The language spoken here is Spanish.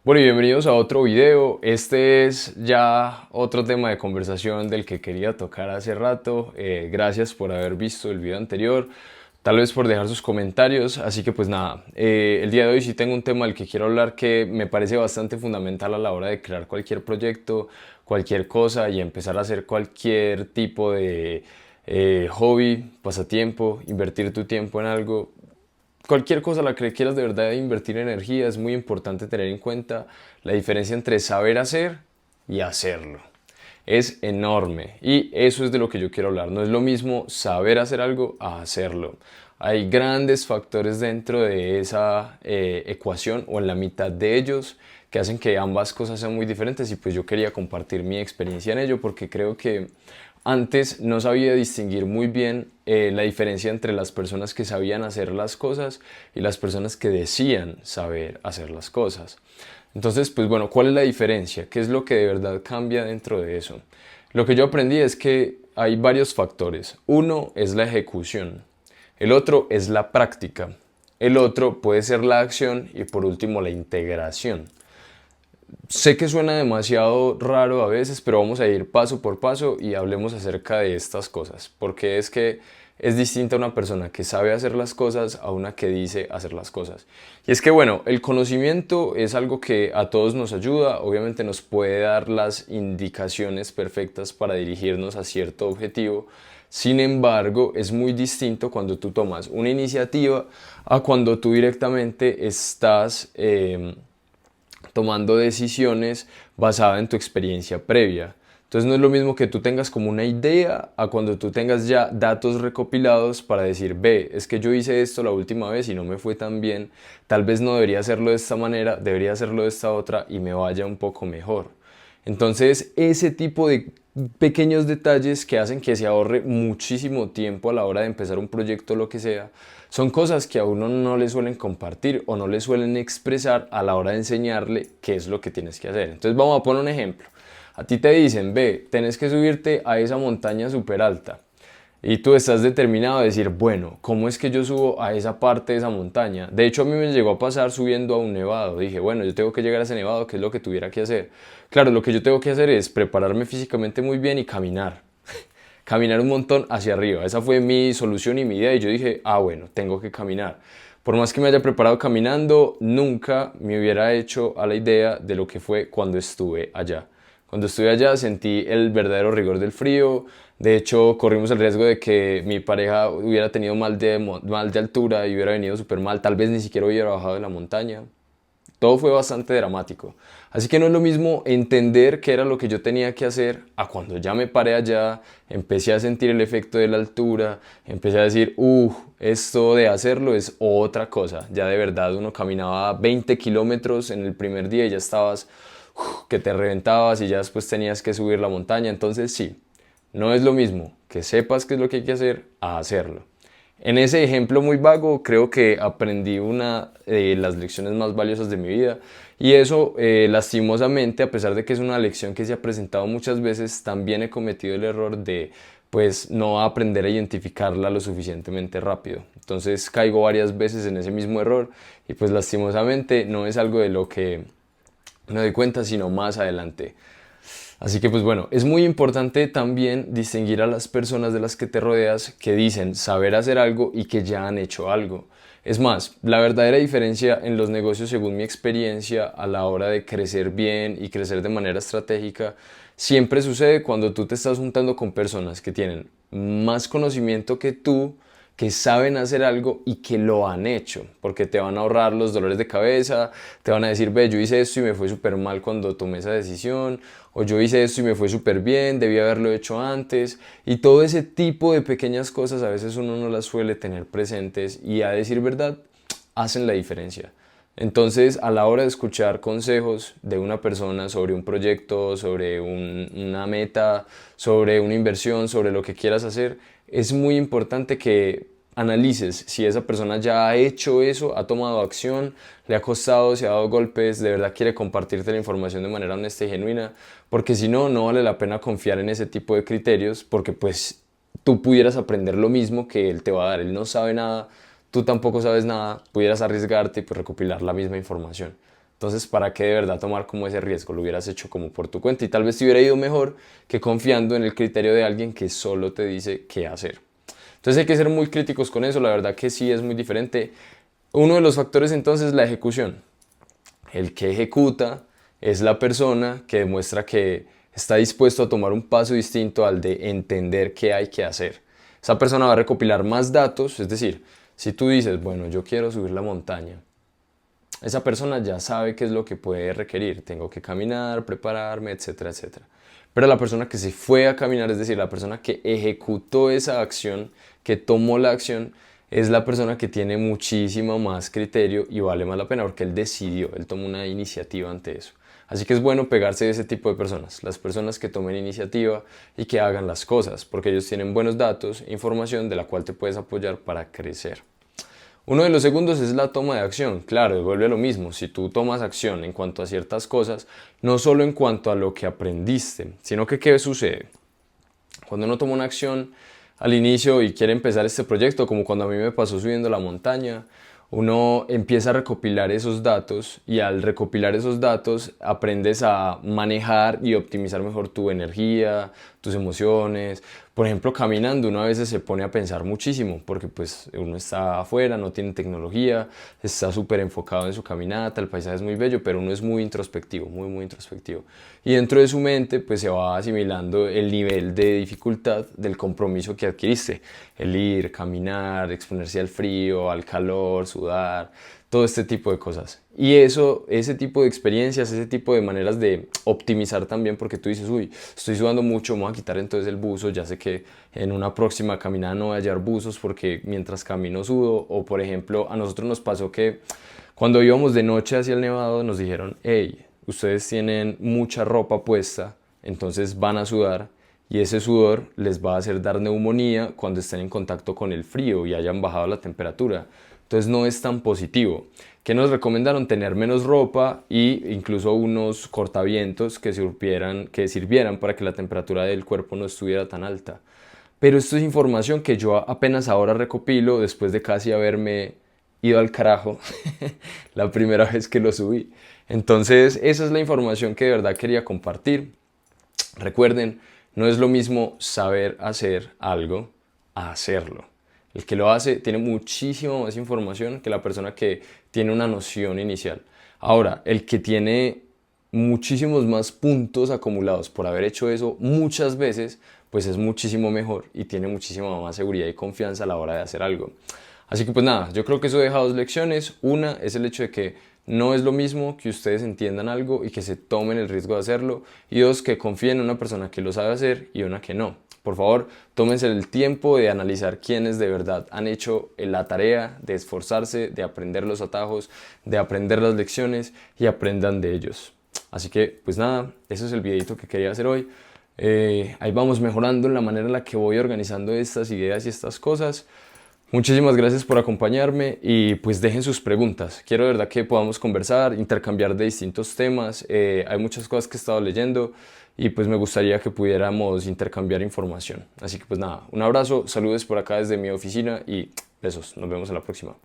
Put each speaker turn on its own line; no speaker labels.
Bueno, y bienvenidos a otro video. Este es ya otro tema de conversación del que quería tocar hace rato. Gracias por haber visto el video anterior, tal vez por dejar sus comentarios. Así que pues nada, el día de hoy sí tengo un tema del que quiero hablar que me parece bastante fundamental a la hora de crear cualquier proyecto, cualquier cosa y empezar a hacer cualquier tipo de hobby, pasatiempo, invertir tu tiempo en algo. Cualquier cosa a la que quieras de verdad invertir energía, es muy importante tener en cuenta la diferencia entre saber hacer y hacerlo. Es enorme y eso es de lo que yo quiero hablar. No es lo mismo saber hacer algo a hacerlo. Hay grandes factores dentro de esa ecuación o en la mitad de ellos que hacen que ambas cosas sean muy diferentes y pues yo quería compartir mi experiencia en ello porque creo que antes no sabía distinguir muy bien la diferencia entre las personas que sabían hacer las cosas y las personas que decían saber hacer las cosas. Entonces, pues bueno, ¿cuál es la diferencia? ¿Qué es lo que de verdad cambia dentro de eso? Lo que yo aprendí es que hay varios factores. Uno es la ejecución, el otro es la práctica, el otro puede ser la acción y por último la integración. Sé que suena demasiado raro a veces, pero vamos a ir paso por paso y hablemos acerca de estas cosas, porque es que es distinta una persona que sabe hacer las cosas a una que dice hacer las cosas. Y es que bueno, el conocimiento es algo que a todos nos ayuda, obviamente nos puede dar las indicaciones perfectas para dirigirnos a cierto objetivo. Sin embargo, es muy distinto cuando tú tomas una iniciativa a cuando tú directamente estás tomando decisiones basadas en tu experiencia previa. Entonces no es lo mismo que tú tengas como una idea a cuando tú tengas ya datos recopilados para decir, ve, es que yo hice esto la última vez y no me fue tan bien, tal vez no debería hacerlo de esta manera, debería hacerlo de esta otra y me vaya un poco mejor. Entonces ese tipo de pequeños detalles que hacen que se ahorre muchísimo tiempo a la hora de empezar un proyecto o lo que sea, son cosas que a uno no le suelen compartir o no le suelen expresar a la hora de enseñarle qué es lo que tienes que hacer. Entonces vamos a poner un ejemplo. A ti te dicen, ve, tenés que subirte a esa montaña súper alta. Y tú estás determinado a decir, bueno, ¿cómo es que yo subo a esa parte de esa montaña? De hecho, a mí me llegó a pasar subiendo a un nevado. Dije, bueno, yo tengo que llegar a ese nevado, ¿qué es lo que tuviera que hacer? Claro, lo que yo tengo que hacer es prepararme físicamente muy bien y caminar. Caminar un montón hacia arriba. Esa fue mi solución y mi idea. Y yo dije, ah, bueno, tengo que caminar. Por más que me haya preparado caminando, nunca me hubiera hecho a la idea de lo que fue cuando estuve allá. Cuando estuve allá sentí el verdadero rigor del frío. De hecho, corrimos el riesgo de que mi pareja hubiera tenido mal de altura y hubiera venido súper mal. Tal vez ni siquiera hubiera bajado de la montaña. Todo fue bastante dramático. Así que no es lo mismo entender qué era lo que yo tenía que hacer a cuando ya me paré allá, empecé a sentir el efecto de la altura, empecé a decir, esto de hacerlo es otra cosa. Ya de verdad uno caminaba 20 kilómetros en el primer día y ya estabas que te reventabas y ya después tenías que subir la montaña. Entonces sí, no es lo mismo que sepas qué es lo que hay que hacer a hacerlo. En ese ejemplo muy vago creo que aprendí una de las lecciones más valiosas de mi vida y eso lastimosamente, a pesar de que es una lección que se ha presentado muchas veces, también he cometido el error de pues no aprender a identificarla lo suficientemente rápido. Entonces caigo varias veces en ese mismo error y pues lastimosamente no es algo de lo que me doy cuenta sino más adelante. Así que pues bueno, es muy importante también distinguir a las personas de las que te rodeas que dicen saber hacer algo y que ya han hecho algo. Es más, la verdadera diferencia en los negocios según mi experiencia a la hora de crecer bien y crecer de manera estratégica siempre sucede cuando tú te estás juntando con personas que tienen más conocimiento que tú, que saben hacer algo y que lo han hecho, porque te van a ahorrar los dolores de cabeza, te van a decir, ve, yo hice esto y me fue súper mal cuando tomé esa decisión, o yo hice esto y me fue súper bien, debí haberlo hecho antes, y todo ese tipo de pequeñas cosas a veces uno no las suele tener presentes y a decir verdad, hacen la diferencia. Entonces, a la hora de escuchar consejos de una persona sobre un proyecto, sobre una meta, sobre una inversión, sobre lo que quieras hacer, es muy importante que analices si esa persona ya ha hecho eso, ha tomado acción, le ha costado, se ha dado golpes, de verdad quiere compartirte la información de manera honesta y genuina, porque si no, no vale la pena confiar en ese tipo de criterios, porque pues tú pudieras aprender lo mismo que él te va a dar, él no sabe nada, tú tampoco sabes nada, pudieras arriesgarte y pues recopilar la misma información. Entonces, ¿para qué de verdad tomar como ese riesgo? Lo hubieras hecho como por tu cuenta y tal vez te hubiera ido mejor que confiando en el criterio de alguien que solo te dice qué hacer. Entonces hay que ser muy críticos con eso, la verdad que sí es muy diferente. Uno de los factores entonces es la ejecución. El que ejecuta es la persona que demuestra que está dispuesto a tomar un paso distinto al de entender qué hay que hacer. Esa persona va a recopilar más datos, es decir, si tú dices, bueno, yo quiero subir la montaña, esa persona ya sabe qué es lo que puede requerir. Tengo que caminar, prepararme, etcétera, etcétera. Pero la persona que se fue a caminar, es decir, la persona que ejecutó esa acción, que tomó la acción, es la persona que tiene muchísimo más criterio y vale más la pena porque él decidió, él tomó una iniciativa ante eso. Así que es bueno pegarse de ese tipo de personas, las personas que tomen iniciativa y que hagan las cosas, porque ellos tienen buenos datos, información de la cual te puedes apoyar para crecer. Uno de los segundos es la toma de acción. Claro, vuelve a lo mismo. Si tú tomas acción en cuanto a ciertas cosas, no solo en cuanto a lo que aprendiste, sino que ¿qué sucede? Cuando uno toma una acción al inicio y quiere empezar este proyecto, como cuando a mí me pasó subiendo la montaña, uno empieza a recopilar esos datos y al recopilar esos datos aprendes a manejar y optimizar mejor tu energía, tus emociones. Por ejemplo, caminando uno a veces se pone a pensar muchísimo porque pues uno está afuera, no tiene tecnología, está súper enfocado en su caminata, el paisaje es muy bello, pero uno es muy introspectivo, muy introspectivo. Y dentro de su mente pues se va asimilando el nivel de dificultad del compromiso que adquiriste. El ir, caminar, exponerse al frío, al calor, sudar, todo este tipo de cosas. Y eso, ese tipo de experiencias, ese tipo de maneras de optimizar también, porque tú dices, uy, estoy sudando mucho, me voy a quitar entonces el buzo, ya sé que en una próxima caminada no voy a llevar buzos porque mientras camino sudo, o por ejemplo, a nosotros nos pasó que cuando íbamos de noche hacia el Nevado nos dijeron, hey, ustedes tienen mucha ropa puesta, entonces van a sudar, y ese sudor les va a hacer dar neumonía cuando estén en contacto con el frío y hayan bajado la temperatura. Entonces no es tan positivo. ¿Qué nos recomendaron? Tener menos ropa e incluso unos cortavientos que sirvieran para que la temperatura del cuerpo no estuviera tan alta. Pero esto es información que yo apenas ahora recopilo después de casi haberme ido al carajo la primera vez que lo subí. Entonces esa es la información que de verdad quería compartir. Recuerden, no es lo mismo saber hacer algo a hacerlo. El que lo hace tiene muchísima más información que la persona que tiene una noción inicial. Ahora, el que tiene muchísimos más puntos acumulados por haber hecho eso muchas veces, pues es muchísimo mejor y tiene muchísima más seguridad y confianza a la hora de hacer algo. Así que pues nada, yo creo que eso deja dos lecciones. Una es el hecho de que no es lo mismo que ustedes entiendan algo y que se tomen el riesgo de hacerlo. Y dos, que confíen en una persona que lo sabe hacer y una que no. Por favor, tómense el tiempo de analizar quiénes de verdad han hecho la tarea, de esforzarse, de aprender los atajos, de aprender las lecciones y aprendan de ellos. Así que pues nada, ese es el videito que quería hacer hoy. Ahí vamos mejorando en la manera en la que voy organizando estas ideas y estas cosas. Muchísimas gracias por acompañarme y pues dejen sus preguntas. Quiero de verdad que podamos conversar, intercambiar de distintos temas. Hay muchas cosas que he estado leyendo y pues me gustaría que pudiéramos intercambiar información. Así que pues nada, un abrazo, saludos por acá desde mi oficina y besos. Nos vemos en la próxima.